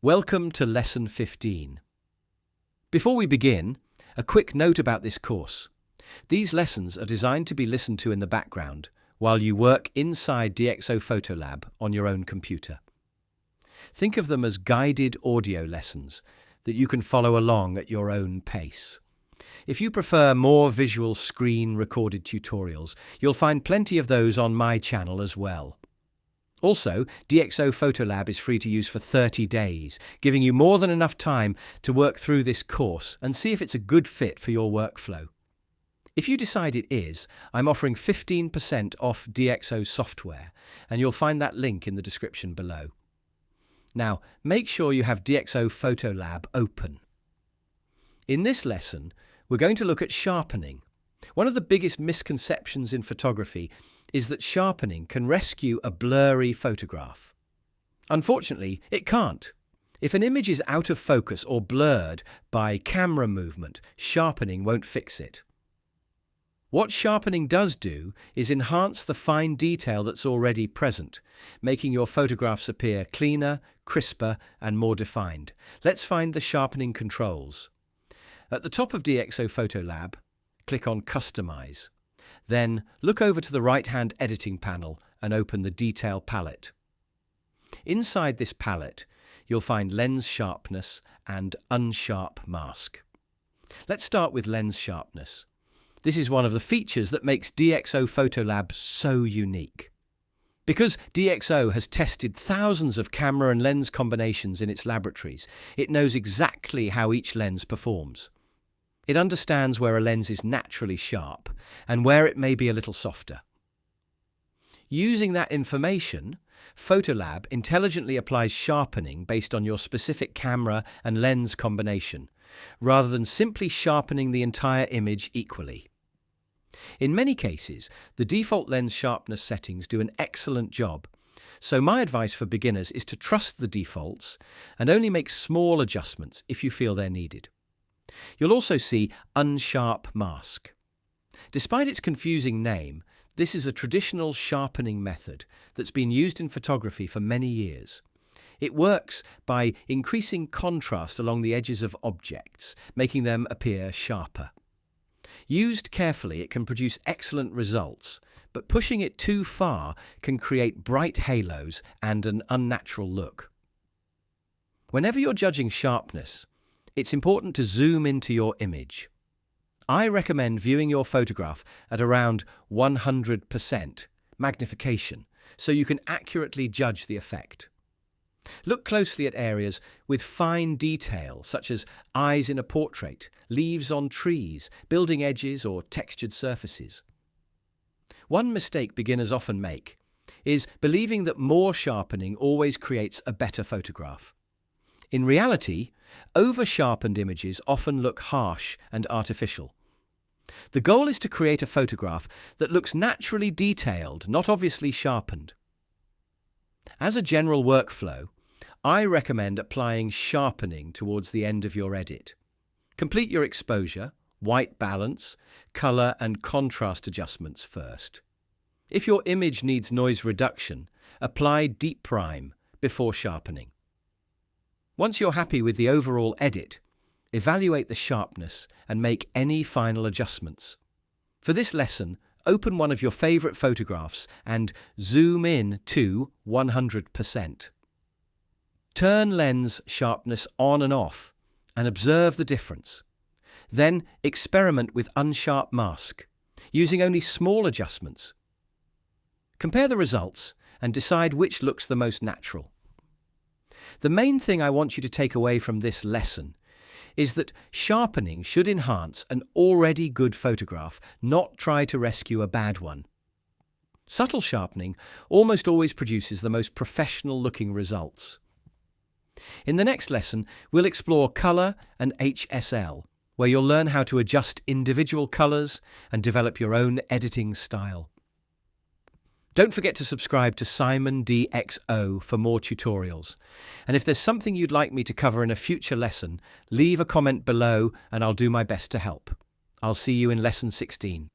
Welcome to Lesson 15. Before we begin, a quick note about this course. These lessons are designed to be listened to in the background while you work inside DxO PhotoLab on your own computer. Think of them as guided audio lessons that you can follow along at your own pace. If you prefer more visual screen-recorded tutorials, you'll find plenty of those on my channel as well. Also, DxO PhotoLab is free to use for 30 days, giving you more than enough time to work through this course and see if it's a good fit for your workflow. If you decide it is, I'm offering 15% off DxO software, and you'll find that link in the description below. Now, make sure you have DxO PhotoLab open. In this lesson, we're going to look at sharpening. One of the biggest misconceptions in photography is that sharpening can rescue a blurry photograph. Unfortunately, it can't. If an image is out of focus or blurred by camera movement, sharpening won't fix it. What sharpening does do is enhance the fine detail that's already present, making your photographs appear cleaner, crisper, and more defined. Let's find the sharpening controls. At the top of DxO PhotoLab, click on Customize. Then look over to the right-hand editing panel and open the Detail palette. Inside this palette, you'll find Lens Sharpness and Unsharp Mask. Let's start with Lens Sharpness. This is one of the features that makes DxO PhotoLab so unique. Because DxO has tested thousands of camera and lens combinations in its laboratories, it knows exactly how each lens performs. It understands where a lens is naturally sharp and where it may be a little softer. Using that information, PhotoLab intelligently applies sharpening based on your specific camera and lens combination, rather than simply sharpening the entire image equally. In many cases, the default lens sharpness settings do an excellent job, so my advice for beginners is to trust the defaults and only make small adjustments if you feel they're needed. You'll also see Unsharp Mask. Despite its confusing name, this is a traditional sharpening method that's been used in photography for many years. It works by increasing contrast along the edges of objects, making them appear sharper. Used carefully, it can produce excellent results, but pushing it too far can create bright halos and an unnatural look. Whenever you're judging sharpness, it's important to zoom into your image. I recommend viewing your photograph at around 100% magnification so you can accurately judge the effect. Look closely at areas with fine detail, such as eyes in a portrait, leaves on trees, building edges, or textured surfaces. One mistake beginners often make is believing that more sharpening always creates a better photograph. In reality, over-sharpened images often look harsh and artificial. The goal is to create a photograph that looks naturally detailed, not obviously sharpened. As a general workflow, I recommend applying sharpening towards the end of your edit. Complete your exposure, white balance, color and contrast adjustments first. If your image needs noise reduction, apply deep prime before sharpening. Once you're happy with the overall edit, evaluate the sharpness and make any final adjustments. For this lesson, open one of your favorite photographs and zoom in to 100%. Turn lens sharpness on and off and observe the difference. Then experiment with Unsharp Mask, using only small adjustments. Compare the results and decide which looks the most natural. The main thing I want you to take away from this lesson is that sharpening should enhance an already good photograph, not try to rescue a bad one. Subtle sharpening almost always produces the most professional-looking results. In the next lesson, we'll explore color and HSL, where you'll learn how to adjust individual colors and develop your own editing style. Don't forget to subscribe to Simon DxO for more tutorials. And if there's something you'd like me to cover in a future lesson, leave a comment below and I'll do my best to help. I'll see you in Lesson 16.